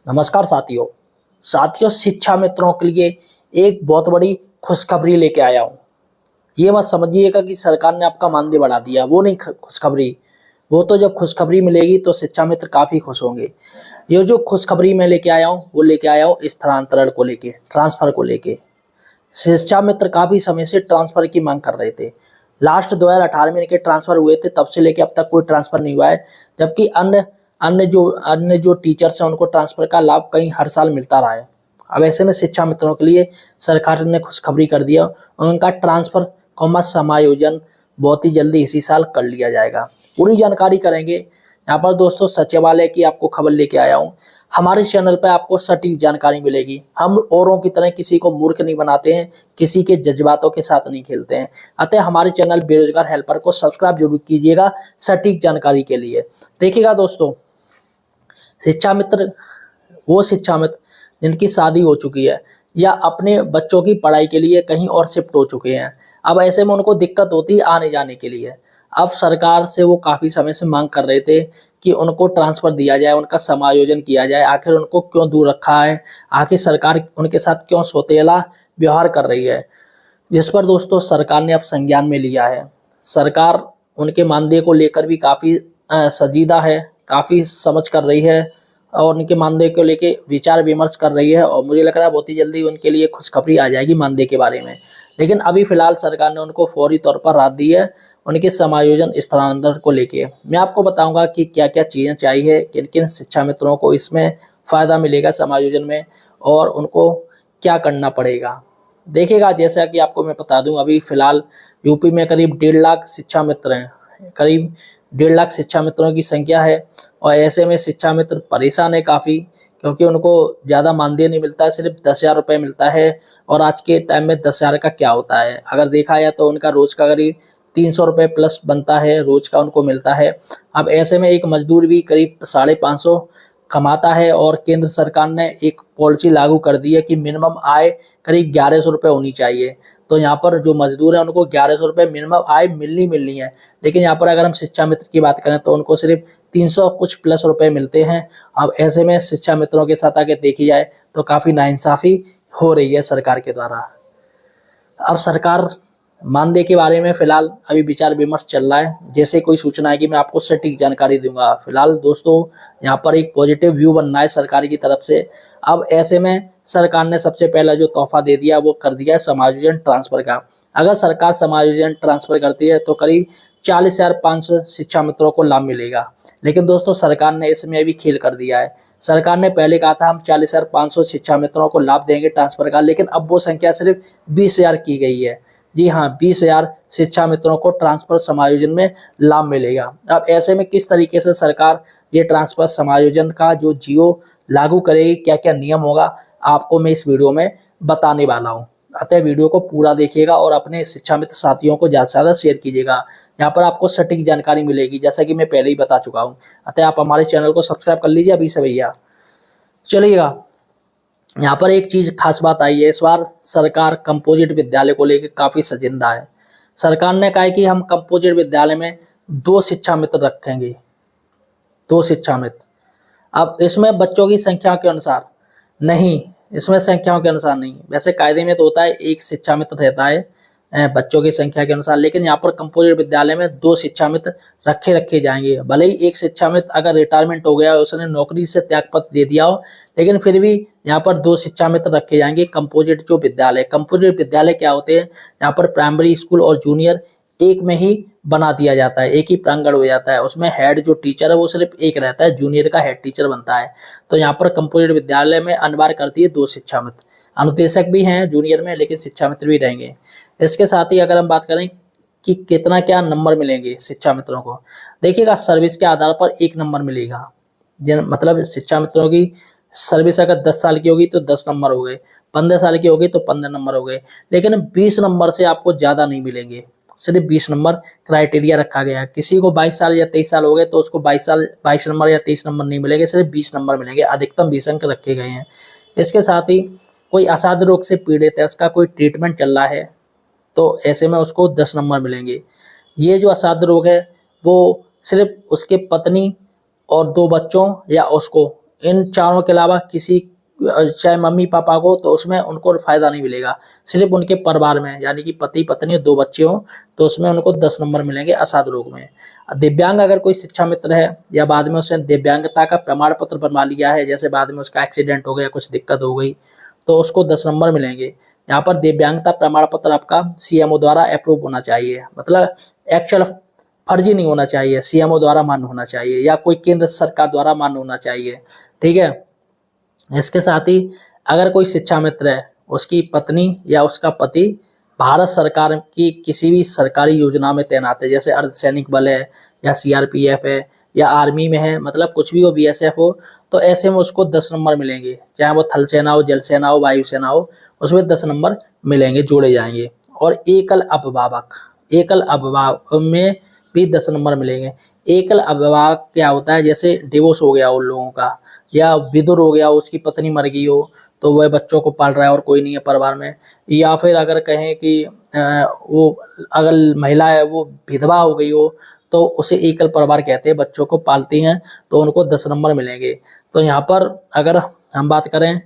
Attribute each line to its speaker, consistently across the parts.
Speaker 1: नमस्कार साथियों। शिक्षा मित्रों के लिए एक बहुत बड़ी खुशखबरी लेके आया हूँ। ये मत समझिएगा कि सरकार ने आपका मानदेय बढ़ा दिया, वो नहीं खुशखबरी। वो तो जब खुशखबरी मिलेगी तो शिक्षा मित्र काफ़ी खुश होंगे। ये जो खुशखबरी मैं लेके आया हूँ वो लेके आया हूँ स्थानांतरण को लेके, ट्रांसफ़र को लेके। शिक्षा मित्र काफ़ी समय से ट्रांसफ़र की मांग कर रहे थे। लास्ट 2018 में इनके ट्रांसफ़र हुए थे, तब से लेके अब तक कोई ट्रांसफ़र नहीं हुआ है। जबकि अन्य जो टीचर्स हैं उनको ट्रांसफ़र का लाभ कहीं हर साल मिलता रहा है। अब ऐसे में शिक्षा मित्रों के लिए सरकार ने खुशखबरी कर दिया, उनका ट्रांसफ़र समायोजन बहुत ही जल्दी इसी साल कर लिया जाएगा। पूरी जानकारी करेंगे। यहाँ पर दोस्तों सचिवालय की आपको खबर लेके आया हूँ। हमारे चैनल पर आपको सटीक जानकारी मिलेगी। हम औरों की तरह किसी को मूर्ख नहीं बनाते हैं, किसी के जज्बातों के साथ नहीं खेलते हैं। अतः हमारे चैनल बेरोजगार हेल्पर को सब्सक्राइब जरूर कीजिएगा सटीक जानकारी के लिए। देखिएगा दोस्तों, शिक्षा मित्र वो शिक्षा मित्र जिनकी शादी हो चुकी है या अपने बच्चों की पढ़ाई के लिए कहीं और शिफ्ट हो चुके हैं, अब ऐसे में उनको दिक्कत होती है आने जाने के लिए। अब सरकार से वो काफ़ी समय से मांग कर रहे थे कि उनको ट्रांसफ़र दिया जाए, उनका समायोजन किया जाए। आखिर उनको क्यों दूर रखा है, आखिर सरकार उनके साथ क्यों सौतेला व्यवहार कर रही है, जिस पर दोस्तों सरकार ने अब संज्ञान में लिया है। सरकार उनके मानदेय को लेकर भी काफ़ी संजीदा है, काफ़ी समझ कर रही है और उनके मानदेय को लेके विचार विमर्श कर रही है। और मुझे लग रहा है बहुत ही जल्दी उनके लिए खुशखबरी आ जाएगी मानदेय के बारे में। लेकिन अभी फ़िलहाल सरकार ने उनको फौरी तौर पर राहत दी है उनके समायोजन स्थानांतरण को लेके। मैं आपको बताऊंगा कि क्या क्या चीज़ें चाहिए, किन किन शिक्षा मित्रों को इसमें फ़ायदा मिलेगा समायोजन में और उनको क्या करना पड़ेगा। देखिएगा, जैसा कि आपको मैं बता दूं, अभी फ़िलहाल यूपी में करीब 1.5 लाख शिक्षा मित्र हैं, करीब 1.5 लाख शिक्षा मित्रों की संख्या है। और ऐसे में शिक्षा मित्र परेशान है काफ़ी, क्योंकि उनको ज़्यादा मानदेय नहीं मिलता है, सिर्फ 10,000 रुपये मिलता है। और आज के टाइम में 10,000 का क्या होता है, अगर देखा जाए तो उनका रोज़ का करीब 300 रुपये प्लस बनता है, रोज़ का उनको मिलता है। अब ऐसे में एक मजदूर भी करीब 550 कमाता है और केंद्र सरकार ने एक पॉलिसी लागू कर दी है कि मिनिमम आय करीब 1100 रुपये होनी चाहिए। तो यहाँ पर जो मजदूर हैं उनको 1100 रुपये मिनिमम आय मिलनी है। लेकिन यहाँ पर अगर हम शिक्षा मित्र की बात करें तो उनको सिर्फ 300 कुछ प्लस रुपए मिलते हैं। अब ऐसे में शिक्षा मित्रों के साथ आगे देखी जाए तो काफ़ी नाइंसाफ़ी हो रही है सरकार के द्वारा। अब सरकार मानदेय के बारे में फ़िलहाल अभी विचार विमर्श चल रहा है। जैसे कोई सूचना आएगी मैं आपको सटीक जानकारी दूंगा। फिलहाल दोस्तों यहाँ पर एक पॉजिटिव व्यू बनना है सरकार की तरफ से। अब ऐसे में सरकार ने सबसे पहला जो तोहफा दे दिया वो कर दिया है समायोजन ट्रांसफ़र का। अगर सरकार समायोजन ट्रांसफ़र करती है तो करीब 40,500 शिक्षा मित्रों को लाभ मिलेगा। लेकिन दोस्तों सरकार ने इसमें अभी खेल कर दिया है। सरकार ने पहले कहा था हम 40,500 शिक्षा मित्रों को लाभ देंगे ट्रांसफ़र का, लेकिन अब वो संख्या सिर्फ 20,000 की गई है। जी हाँ, 20,000 शिक्षा मित्रों को ट्रांसफ़र समायोजन में लाभ मिलेगा। अब ऐसे में किस तरीके से सरकार ये ट्रांसफ़र समायोजन का जो जियो लागू करेगी, क्या क्या नियम होगा, आपको मैं इस वीडियो में बताने वाला हूँ। अतः वीडियो को पूरा देखिएगा और अपने शिक्षा मित्र साथियों को ज़्यादा से ज़्यादा शेयर कीजिएगा। यहाँ पर आपको सटीक जानकारी मिलेगी, जैसा कि मैं पहले ही बता चुका हूँ। अतः आप हमारे चैनल को सब्सक्राइब कर लीजिए अभी से भैया। चलिएगा, यहाँ पर एक चीज़ खास बात आई है, इस बार सरकार कंपोजिट विद्यालय को लेकर काफ़ी संजीदा है। सरकार ने कहा है कि हम कंपोजिट विद्यालय में 2 शिक्षा मित्र रखेंगे, 2 शिक्षा मित्र। अब इसमें बच्चों की संख्या के अनुसार नहीं, इसमें संख्याओं के अनुसार नहीं। वैसे कायदे में तो होता है 1 शिक्षा मित्र रहता है बच्चों की संख्या के अनुसार, लेकिन यहाँ पर कंपोजिट विद्यालय में 2 शिक्षा मित्र रखे जाएंगे। भले ही एक शिक्षा मित्र अगर रिटायरमेंट हो गया, उसने नौकरी से त्यागपत्र दे दिया हो, लेकिन फिर भी यहाँ पर 2 शिक्षा मित्र रखे जाएंगे। कंपोजिट विद्यालय क्या होते हैं, यहाँ पर प्राइमरी स्कूल और जूनियर एक में ही बना दिया जाता है, एक ही प्रांगण हो जाता है। उसमें हेड जो टीचर है वो सिर्फ एक रहता है, जूनियर का हेड टीचर बनता है। तो यहाँ पर कंपोजिट विद्यालय में अनिवार्य करती है 2 शिक्षा मित्र। अनुदेशक भी हैं जूनियर में, लेकिन शिक्षा मित्र भी रहेंगे। इसके साथ ही अगर हम बात करें कि कितना क्या नंबर मिलेंगे शिक्षा मित्रों को, देखिएगा सर्विस के आधार पर 1 नंबर मिलेगा। मतलब शिक्षा मित्रों की सर्विस अगर 10 साल की होगी तो 10 नंबर हो गए, 15 साल की होगी तो 15 नंबर हो गए। लेकिन 20 नंबर से आपको ज़्यादा नहीं मिलेंगे, सिर्फ 20 नंबर क्राइटेरिया रखा गया है। किसी को 22 साल या 23 साल हो गए तो उसको 22 नंबर या 23 नंबर नहीं मिलेंगे, सिर्फ 20 नंबर मिलेंगे। अधिकतम 20 अंक रखे गए हैं। इसके साथ ही कोई असाध्य रोग से पीड़ित है, उसका कोई ट्रीटमेंट चल रहा है, तो ऐसे में उसको 10 नंबर मिलेंगे। ये जो असाध्य रोग है वो सिर्फ उसके पत्नी और 2 बच्चों या उसको इन चारों के अलावा किसी चाहे मम्मी पापा को, तो उसमें उनको फायदा नहीं मिलेगा। सिर्फ उनके परिवार में, यानी कि पति पत्नी और 2 बच्चे हों, तो उसमें उनको 10 नंबर मिलेंगे असाध रोग में। दिव्यांग अगर कोई शिक्षा मित्र है या बाद में उसने दिव्यांगता का प्रमाण पत्र बनवा लिया है, जैसे बाद में उसका एक्सीडेंट हो गया, कुछ दिक्कत हो गई, तो उसको 10 नंबर मिलेंगे। यहाँ पर दिव्यांगता प्रमाण पत्र आपका सीएमओ द्वारा अप्रूव होना चाहिए, मतलब एक्चुअल फर्जी नहीं होना चाहिए, सीएमओ द्वारा मान्य होना चाहिए या कोई केंद्र सरकार द्वारा मान्य होना चाहिए। ठीक है। इसके साथ ही अगर कोई शिक्षा मित्र है, उसकी पत्नी या उसका पति भारत सरकार की किसी भी सरकारी योजना में तैनात है, जैसे अर्धसैनिक बल है या सीआरपीएफ है या आर्मी में है, मतलब कुछ भी हो, बीएसएफ हो, तो ऐसे में उसको 10 नंबर मिलेंगे। चाहे वो थल सेना हो, जल सेना हो, वायु सेना हो, उसमें 10 नंबर मिलेंगे, जोड़े जाएंगे। और एकल अभिभावक में भी 10 नंबर मिलेंगे। एकल अभिभावक क्या होता है, जैसे डिवोर्स हो गया उन लोगों का, या विधुर हो गया, उसकी पत्नी मर गई हो, तो वह बच्चों को पाल रहा है और कोई नहीं है परिवार में, या फिर अगर कहें कि वो अगर महिला है वो विधवा हो गई हो, तो उसे एकल परिवार कहते हैं, बच्चों को पालती हैं, तो उनको 10 नंबर मिलेंगे। तो यहाँ पर अगर हम बात करें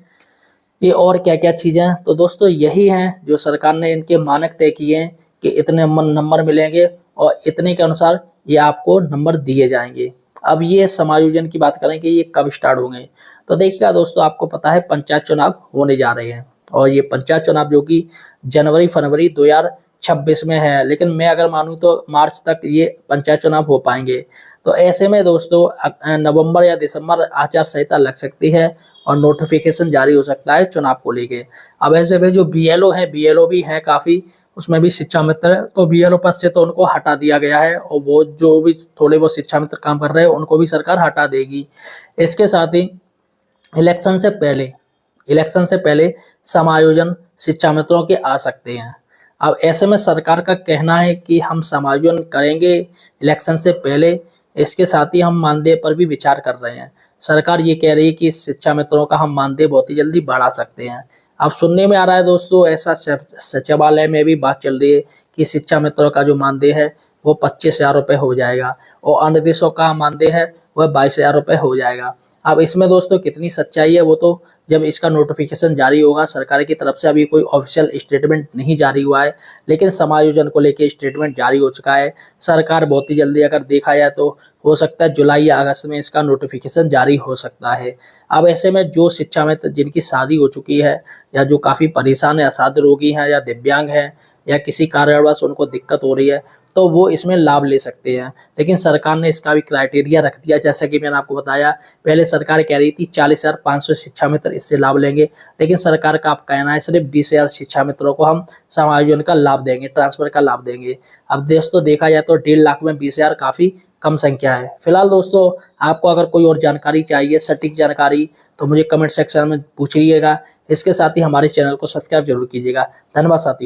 Speaker 1: ये और क्या क्या चीज़ें हैं, तो दोस्तों यही हैं जो सरकार ने इनके मानक तय किए हैं कि इतने नंबर मिलेंगे और इतने के अनुसार ये आपको नंबर दिए जाएंगे। अब ये समायोजन की बात करें कि ये कब स्टार्ट होंगे, तो देखिएगा दोस्तों, आपको पता है पंचायत चुनाव होने जा रहे हैं, और ये पंचायत चुनाव जो कि जनवरी फरवरी 2026 में है, लेकिन मैं अगर मानूँ तो मार्च तक ये पंचायत चुनाव हो पाएंगे। तो ऐसे में दोस्तों नवंबर या दिसंबर आचार संहिता लग सकती है और नोटिफिकेशन जारी हो सकता है चुनाव को लेके। अब ऐसे में जो बीएलओ है, बीएलओ भी हैं काफ़ी, उसमें भी शिक्षा मित्र है, तो बीएलओ पद से तो उनको हटा दिया गया है, और वो जो भी थोड़े बहुत शिक्षा मित्र काम कर रहे हैं उनको भी सरकार हटा देगी। इसके साथ ही इलेक्शन से पहले समायोजन शिक्षा मित्रों के आ सकते हैं। अब ऐसे में सरकार का कहना है कि हम समायोजन करेंगे इलेक्शन से पहले, इसके साथ ही हम मानदेय पर भी विचार कर रहे हैं। सरकार ये कह रही है कि शिक्षा मित्रों का हम मानदेय बहुत ही जल्दी बढ़ा सकते हैं। अब सुनने में आ रहा है दोस्तों, ऐसा सचिवालय में भी बात चल रही है कि शिक्षा मित्रों का जो मानदेय है वो 25,000 रुपये हो जाएगा, और अन्य देशों का मानदेय है वह 22,000 रुपये हो जाएगा। अब इसमें दोस्तों कितनी सच्चाई है वो तो जब इसका नोटिफिकेशन जारी होगा, सरकार की तरफ से अभी कोई ऑफिशियल स्टेटमेंट नहीं जारी हुआ है, लेकिन समायोजन को लेकर स्टेटमेंट जारी हो चुका है। सरकार बहुत ही जल्दी, अगर देखा जाए तो हो सकता है जुलाई या अगस्त में इसका नोटिफिकेशन जारी हो सकता है। अब ऐसे में जो शिक्षा मित्र जिनकी शादी हो चुकी है, या जो काफ़ी परेशान है, असाध्य रोगी हैं या दिव्यांग हैं, या किसी कारणवश उनको दिक्कत हो रही है, तो वो इसमें लाभ ले सकते हैं। लेकिन सरकार ने इसका भी क्राइटेरिया रख दिया, जैसा कि मैंने आपको बताया, पहले सरकार कह रही थी 40,500 शिक्षा मित्र इससे लाभ लेंगे, लेकिन सरकार का आप कहना है सिर्फ 20,000 शिक्षा मित्रों को हम समायोजन का लाभ देंगे, ट्रांसफर का लाभ देंगे। अब दोस्तों देखा जाए तो 1.5 लाख में 20,000 काफ़ी कम संख्या है। फिलहाल दोस्तों आपको अगर कोई और जानकारी चाहिए, सटीक जानकारी, तो मुझे कमेंट सेक्शन में पूछिएगा। इसके साथ ही हमारे चैनल को सब्सक्राइब जरूर कीजिएगा। धन्यवाद साथियों।